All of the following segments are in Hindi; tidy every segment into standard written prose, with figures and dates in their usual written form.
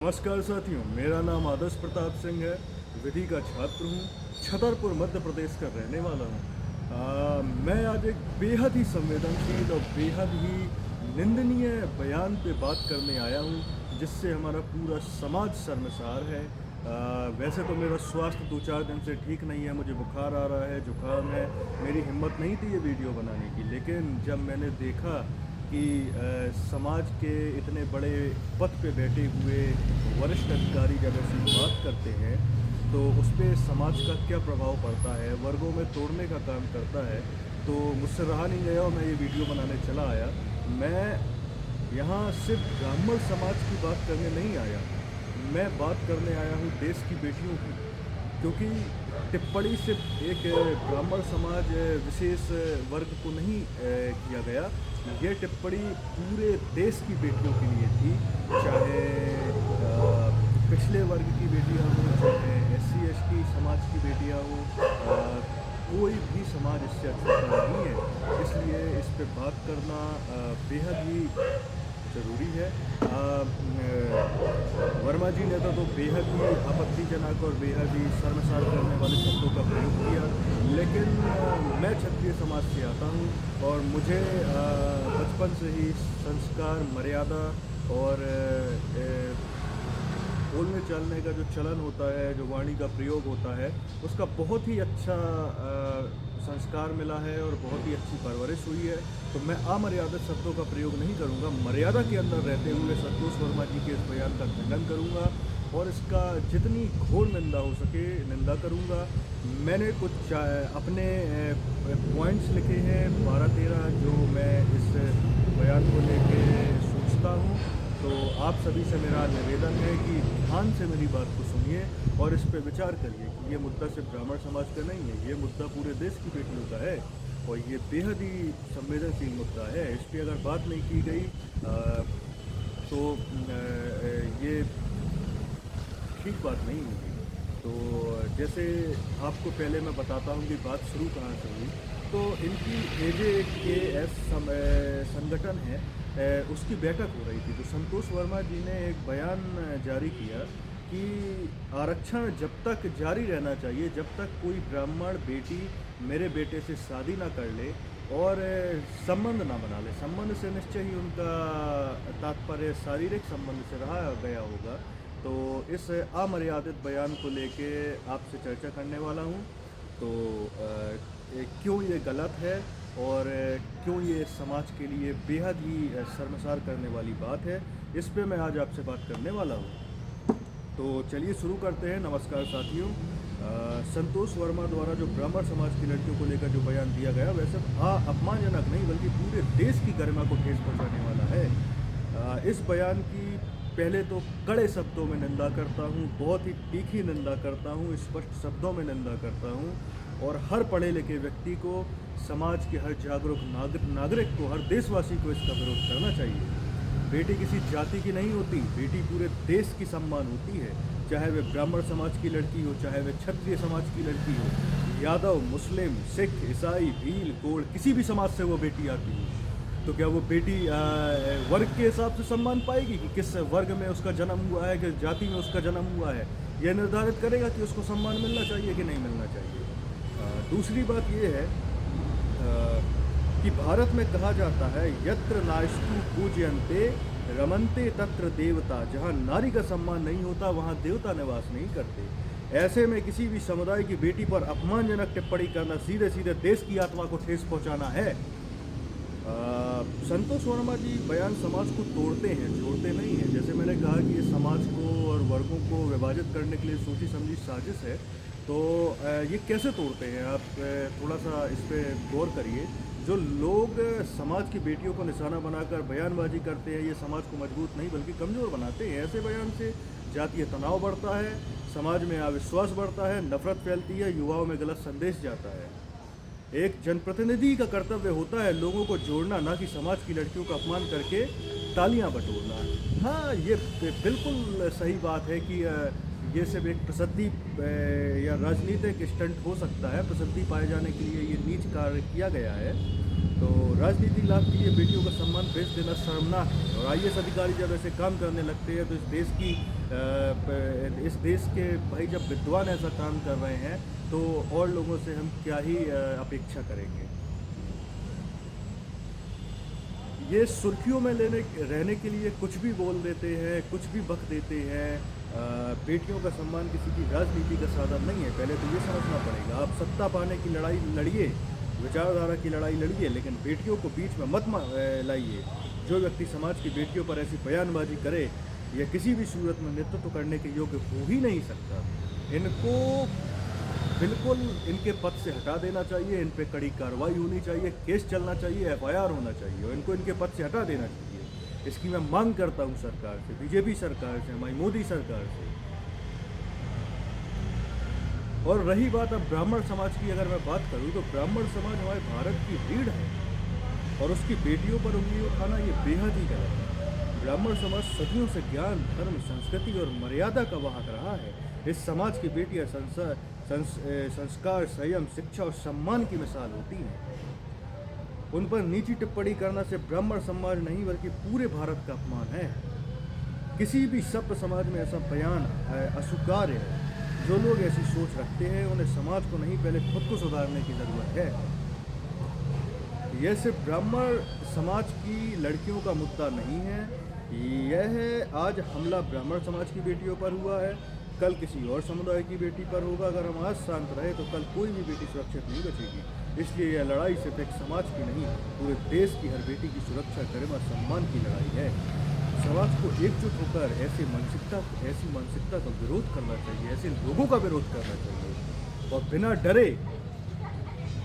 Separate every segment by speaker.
Speaker 1: नमस्कार साथियों, मेरा नाम आदर्श प्रताप सिंह है। विधि का छात्र हूँ। छतरपुर मध्य प्रदेश का रहने वाला हूँ। मैं आज एक बेहद ही संवेदनशील और बेहद ही निंदनीय बयान पे बात करने आया हूँ, जिससे हमारा पूरा समाज शर्मसार है। वैसे तो मेरा स्वास्थ्य 2-4 दिन से ठीक नहीं है, मुझे बुखार आ रहा है, जुकाम है। मेरी हिम्मत नहीं थी ये वीडियो बनाने की, लेकिन जब मैंने देखा कि समाज के इतने बड़े पद पे बैठे हुए वरिष्ठ अधिकारी जब ऐसी बात करते हैं तो उस पे समाज का क्या प्रभाव पड़ता है, वर्गों में तोड़ने का काम करता है। तो मुझसे रहा नहीं गया और मैं ये वीडियो बनाने चला आया। मैं यहाँ सिर्फ ब्राह्मण समाज की बात करने नहीं आया, मैं बात करने आया हूँ देश की बेटियों की। क्योंकि टिप्पणी सिर्फ एक ब्राह्मण समाज विशेष वर्ग को नहीं किया गया, ये टिप्पणी पूरे देश की बेटियों के लिए थी। चाहे पिछले वर्ग की बेटियां हों, चाहे SC ST समाज की बेटियां हों, कोई भी समाज इससे अछूता नहीं है। इसलिए इस पे बात करना बेहद ही ज़रूरी है। वर्मा जी ने तो बेहद ही आपत्तिजनक और बेहद ही शर्मसार करने वाले शब्दों का प्रयोग किया, लेकिन मैं क्षत्रिय समाज से आता हूँ और मुझे बचपन से ही संस्कार, मर्यादा और बोलने चलने का जो चलन होता है, जो वाणी का प्रयोग होता है, उसका बहुत ही अच्छा संस्कार मिला है और बहुत ही अच्छी परवरिश हुई है। तो मैं अमर्यादित शब्दों का प्रयोग नहीं करूँगा, मर्यादा के अंदर रहते हुए संतोष वर्मा जी के इस बयान का खंडन करूँगा और इसका जितनी घोर निंदा हो सके निंदा करूँगा। मैंने कुछ अपने पॉइंट्स लिखे हैं 12-13, जो मैं इस बयान को लेके सोचता हूँ। तो आप सभी से मेरा निवेदन है कि ध्यान से मेरी बात को सुनिए और इस पे विचार करिए कि ये मुद्दा सिर्फ ब्राह्मण समाज का नहीं है, ये मुद्दा पूरे देश की बेटियों का है और ये बेहद ही संवेदनशील मुद्दा है। इस पर अगर बात नहीं की गई तो ये ठीक बात नहीं होगी। तो जैसे आपको पहले मैं बताता हूँ कि बात शुरू कहाँ से हुई। तो इनकी AJKS संगठन है, उसकी बैठक हो रही थी। तो संतोष वर्मा जी ने एक बयान जारी किया कि आरक्षण जब तक जारी रहना चाहिए, जब तक कोई ब्राह्मण बेटी मेरे बेटे से शादी ना कर ले और संबंध ना बना ले। संबंध से निश्चय ही उनका तात्पर्य शारीरिक संबंध से रहा गया होगा। तो इस अमर्यादित बयान को लेके आपसे चर्चा करने वाला हूँ। तो क्यों ये गलत है और क्यों ये समाज के लिए बेहद ही शर्मसार करने वाली बात है, इस पे मैं आज आपसे बात करने वाला हूँ। तो चलिए शुरू करते हैं। नमस्कार साथियों। संतोष वर्मा द्वारा जो ब्राह्मण समाज की लड़कियों को लेकर जो बयान दिया गया, वैसे अपमानजनक नहीं बल्कि पूरे देश की गरिमा को ठेस पहुंचाने वाला है। इस बयान की पहले तो कड़े शब्दों में निंदा करता हूँ, बहुत ही तीखी निंदा करता हूँ, स्पष्ट शब्दों में निंदा करता हूँ और हर पढ़े लिखे व्यक्ति को, समाज के हर जागरूक नागरिक को, हर देशवासी को इसका विरोध करना चाहिए। बेटी किसी जाति की नहीं होती, बेटी पूरे देश की सम्मान होती है। चाहे वह ब्राह्मण समाज की लड़की हो, चाहे वह क्षत्रिय समाज की लड़की हो, यादव, मुस्लिम, सिख, ईसाई, भील, कोड़, किसी भी समाज से वो बेटी आती हो, तो क्या वो बेटी वर्ग के हिसाब से सम्मान पाएगी कि किस वर्ग में उसका जन्म हुआ है, किस जाति में उसका जन्म हुआ है? यह निर्धारित करेगा कि उसको सम्मान मिलना चाहिए कि नहीं मिलना चाहिए। दूसरी बात ये है कि भारत में कहा जाता है यत्र नास्ति पूज्यन्ते रमन्ते तत्र देवता। जहाँ नारी का सम्मान नहीं होता वहाँ देवता निवास नहीं करते। ऐसे में किसी भी समुदाय की बेटी पर अपमानजनक टिप्पणी करना सीधे सीधे देश की आत्मा को ठेस पहुँचाना है। संतोष वर्मा जी बयान समाज को तोड़ते हैं, जोड़ते नहीं हैं। जैसे मैंने कहा कि ये समाज को और वर्गों को विभाजित करने के लिए सोची समझी साजिश है। तो ये कैसे तोड़ते हैं, आप थोड़ा सा इस पर गौर करिए। जो लोग समाज की बेटियों को निशाना बनाकर बयानबाजी करते हैं, ये समाज को मजबूत नहीं बल्कि कमज़ोर बनाते हैं। ऐसे बयान से जातीय तनाव बढ़ता है, समाज में अविश्वास बढ़ता है, नफरत फैलती है, युवाओं में गलत संदेश जाता है। एक जनप्रतिनिधि का कर्तव्य होता है लोगों को जोड़ना, ना कि समाज की लड़कियों का अपमान करके तालियां बटोरना। हाँ, ये बिल्कुल सही बात है कि ये सिर्फ एक प्रसिद्धि या राजनीतिक स्टंट हो सकता है। प्रसिद्धि पाए जाने के लिए ये नीच कार्य किया गया है। तो राजनीतिक लाभ के लिए बेटियों का सम्मान बेच देना शर्मनाक है। और IAS अधिकारी जब ऐसे काम करने लगते हैं तो इस देश की इस देश के भाई जब विद्वान ऐसा काम कर रहे हैं तो और लोगों से हम क्या ही अपेक्षा करेंगे। ये सुर्खियों में रहने के लिए कुछ भी बोल देते हैं, कुछ भी बक देते हैं। बेटियों का सम्मान किसी की राजनीति का साधन नहीं है, पहले तो ये समझना पड़ेगा। आप सत्ता पाने की लड़ाई लड़िए, विचारधारा की लड़ाई लड़िए, लेकिन बेटियों को बीच में मत लाइए। जो व्यक्ति समाज की बेटियों पर ऐसी बयानबाजी करे या किसी भी सूरत में नेतृत्व करने के योग्य हो ही नहीं सकता। इनको बिल्कुल इनके पद से हटा देना चाहिए, इन पे कड़ी कार्रवाई होनी चाहिए, केस चलना चाहिए, FIR होना चाहिए और इनको इनके पद से हटा देना चाहिए। इसकी मैं मांग करता हूँ सरकार से, BJP सरकार से, हमारी मोदी सरकार से। और रही बात अब ब्राह्मण समाज की, अगर मैं बात करूँ तो ब्राह्मण समाज हमारे भारत की रीढ़ है और उसकी बेटियों पर उंगली उठाना ये बेहद ही गलत है। ब्राह्मण समाज सदियों से ज्ञान, धर्म, संस्कृति और मर्यादा का वाहक रहा है। इस समाज की बेटियां संस्कार, संयम, शिक्षा और सम्मान की मिसाल होती हैं। उन पर नीची टिप्पणी करना से ब्राह्मण समाज नहीं बल्कि पूरे भारत का अपमान है। किसी भी सभ्य समाज में ऐसा बयान अस्वीकार्य है। जो लोग ऐसी सोच रखते हैं उन्हें समाज को नहीं पहले खुद को सुधारने की ज़रूरत है। यह सिर्फ ब्राह्मण समाज की लड़कियों का मुद्दा नहीं है, यह आज हमला ब्राह्मण समाज की बेटियों पर हुआ है, कल किसी और समुदाय की बेटी पर होगा। अगर हम आज शांत रहे तो कल कोई भी बेटी सुरक्षित नहीं बचेगी। इसलिए यह लड़ाई सिर्फ एक समाज की नहीं, पूरे देश की हर बेटी की सुरक्षा, गरिमा, सम्मान की लड़ाई है। समाज को एकजुट होकर ऐसी मानसिकता का विरोध करना चाहिए, ऐसे लोगों का विरोध करना चाहिए और बिना डरे,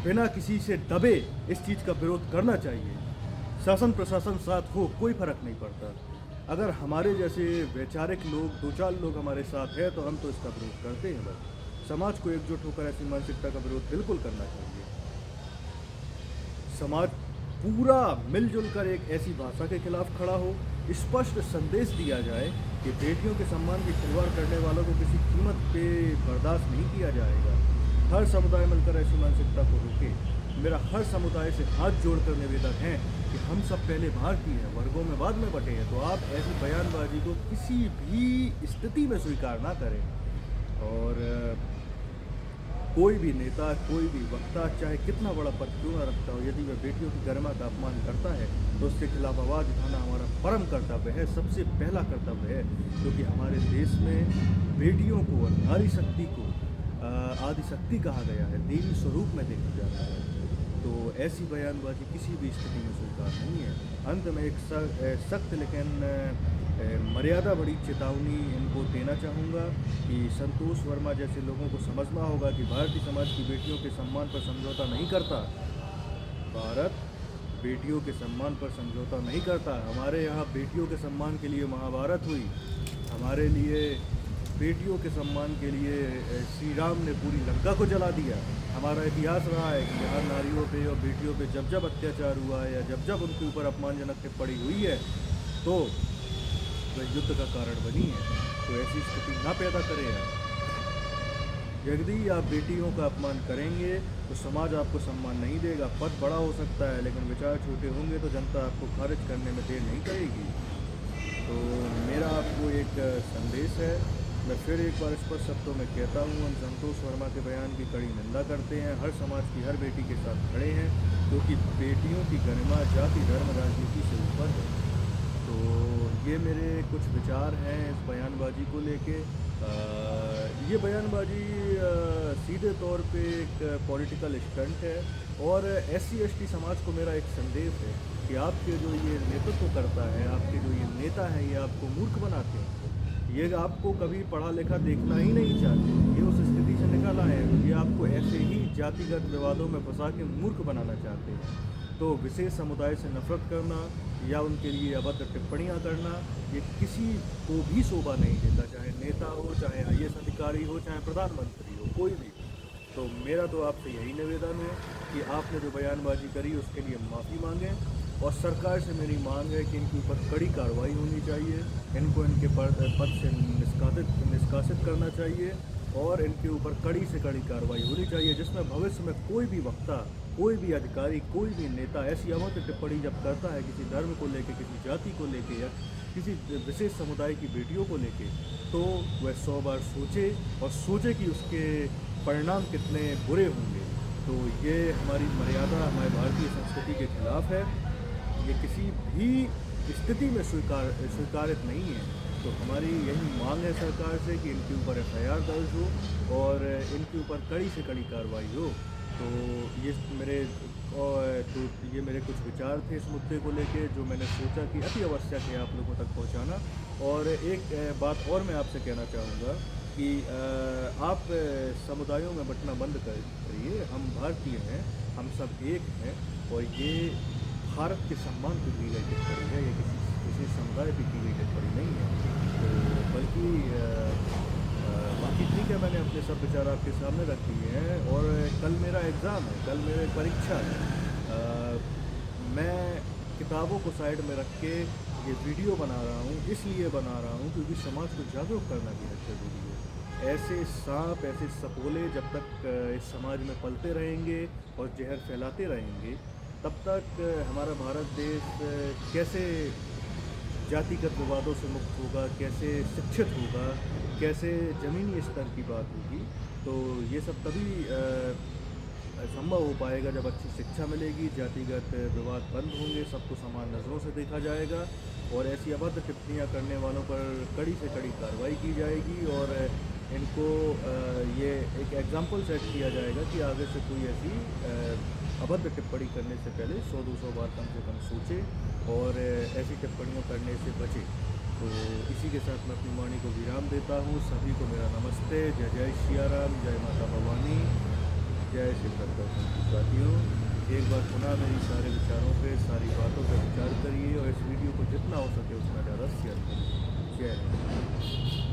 Speaker 1: बिना किसी से दबे इस चीज़ का विरोध करना चाहिए। शासन प्रशासन साथ हो, कोई फर्क नहीं पड़ता। अगर हमारे जैसे वैचारिक लोग, 2-4 लोग हमारे साथ हैं तो हम तो इसका विरोध करते हैं। बस समाज को एकजुट होकर ऐसी मानसिकता का विरोध बिल्कुल करना चाहिए। समाज पूरा मिलजुल कर एक ऐसी भाषा के खिलाफ खड़ा हो, स्पष्ट संदेश दिया जाए कि बेटियों के सम्मान की खिलवाड़ करने वालों को किसी कीमत पे बर्दाश्त नहीं किया जाएगा। हर समुदाय मिलकर ऐसी मानसिकता को रोके। मेरा हर समुदाय से हाथ जोड़कर निवेदन है कि हम सब पहले भारतीय हैं, वर्गों में बाद में बटे हैं, तो आप ऐसी बयानबाजी को किसी भी स्थिति में स्वीकार ना करें। और कोई भी नेता, कोई भी वक्ता, चाहे कितना बड़ा पद क्यों ना रखता हो, यदि वह बेटियों की गरिमा का अपमान करता है तो उसके खिलाफ आवाज़ उठाना हमारा परम कर्तव्य है, सबसे पहला कर्तव्य है। क्योंकि हमारे देश में बेटियों को और नारी शक्ति को आदि शक्ति कहा गया है, देवी स्वरूप में देखा जाता है। तो ऐसी बयानबाजी किसी भी स्थिति में स्वीकार नहीं है। अंत में एक सख्त लेकिन मर्यादा बड़ी चेतावनी इनको देना चाहूँगा कि संतोष वर्मा जैसे लोगों को समझना होगा कि भारतीय समाज की बेटियों के सम्मान पर समझौता नहीं करता। भारत बेटियों के सम्मान पर समझौता नहीं करता। हमारे यहाँ बेटियों के सम्मान के लिए महाभारत हुई। हमारे लिए बेटियों के सम्मान के लिए श्री राम ने पूरी लंका को जला दिया। हमारा इतिहास रहा है कि यहाँ नारियों पे और बेटियों पे जब जब अत्याचार हुआ है या जब जब उनके ऊपर अपमानजनक टिप्पणी हुई है तो वह युद्ध का कारण बनी है। तो ऐसी स्थिति ना पैदा करें आप। यदि आप बेटियों का अपमान करेंगे तो समाज आपको सम्मान नहीं देगा। पद बड़ा हो सकता है लेकिन विचार छोटे होंगे तो जनता आपको खारिज करने में देर नहीं करेगी। तो मेरा आपको एक संदेश है, मैं फिर एक बार स्पष्ट शब्दों में कहता हूँ, हम संतोष वर्मा के बयान की कड़ी निंदा करते हैं। हर समाज की हर बेटी के साथ खड़े हैं क्योंकि बेटियों की गरिमा जाति, धर्म, राजनीति से ऊपर है। तो ये मेरे कुछ विचार हैं इस बयानबाजी को लेके। ये बयानबाजी सीधे तौर पे एक पॉलिटिकल स्टंट है और SC/ST समाज को मेरा एक संदेश है कि आपके जो ये नेतृत्व करता है, आपके जो ये नेता हैं, ये आपको मूर्ख बनाते हैं। ये आपको कभी पढ़ा लिखा देखना ही नहीं चाहते। ये उस स्थिति से निकल आए हैं तो ये आपको ऐसे ही जातिगत विवादों में फंसा के मूर्ख बनाना चाहते हैं। तो विशेष समुदाय से नफरत करना या उनके लिए अभद्र टिप्पणियाँ करना ये किसी को भी शोभा नहीं देता, चाहे नेता हो, चाहे IAS अधिकारी हो, चाहे प्रधानमंत्री हो, कोई भी। तो मेरा तो आपसे यही निवेदन है कि आपने जो बयानबाजी करी उसके लिए माफ़ी मांगें और सरकार से मेरी मांग है कि इनके ऊपर कड़ी कार्रवाई होनी चाहिए, इनको इनके पद से निष्कासित करना चाहिए और इनके ऊपर कड़ी से कड़ी कार्रवाई होनी चाहिए जिसमें भविष्य में कोई भी वक्ता, कोई भी अधिकारी, कोई भी नेता ऐसी अभद्र टिप्पणी जब करता है किसी धर्म को लेके, किसी जाति को लेके या किसी विशेष समुदाय की बेटियों को लेके, तो वह 100 बार सोचे और सोचे कि उसके परिणाम कितने बुरे होंगे। तो ये हमारी मर्यादा हमारे भारतीय संस्कृति के खिलाफ है। ये किसी भी स्थिति में स्वीकार्य नहीं है। तो हमारी यही मांग है सरकार से कि इनके ऊपर एफआईआर दर्ज हो और इनके ऊपर कड़ी से कड़ी कार्रवाई हो। तो ये मेरे ये मेरे कुछ विचार थे इस मुद्दे को लेके, जो मैंने सोचा कि अति आवश्यक है आप लोगों तक पहुंचाना। और एक बात और मैं आपसे कहना चाहूँगा कि आप समुदायों में बँटना बंद करिए। हम भारतीय हैं, हम सब एक हैं और ये भारत के सम्मान पे की गई टिप्पणी है, ये किसी समुदाय पे की गई टिप्पणी नहीं है। तो बल्कि बाकी ठीक है, मैंने अपने सब विचार आपके सामने रख दिए हैं और कल मेरा एग्ज़ाम है, कल मेरी परीक्षा है। मैं किताबों को साइड में रख के ये वीडियो बना रहा हूँ, इसलिए बना रहा हूँ क्योंकि समाज को जागरूक करना भी ज़रूरी है। ऐसे सांप, ऐसे सपोले जब तक इस समाज में पलते रहेंगे और जहर फैलाते रहेंगे, तब तक हमारा भारत देश कैसे जातिगत विवादों से मुक्त होगा, कैसे शिक्षित होगा, कैसे ज़मीनी स्तर की बात होगी। तो ये सब तभी संभव हो पाएगा जब अच्छी शिक्षा मिलेगी, जातिगत विवाद बंद होंगे, सबको समान नज़रों से देखा जाएगा और ऐसी अभद्र टिप्पणियाँ करने वालों पर कड़ी से कड़ी कार्रवाई की जाएगी और इनको ये एक एग्ज़ाम्पल सेट किया जाएगा कि आगे से कोई ऐसी अभद्र टिप्पणी करने से पहले 100-200 बार कम से कम सोचे और ऐसी टिप्पणियों करने से बचे। तो इसी के साथ मैं अपनी वाणी को विराम देता हूँ। सभी को मेरा नमस्ते। जय जय सिया राम, जय माता भवानी, जय श्री कृष्ण। साथियों, एक बार पुनः मेरी सारे विचारों पे, सारी बातों पर विचार करिए और इस वीडियो को जितना हो सके उतना ज़्यादा शेयर करिए। जय हिंद।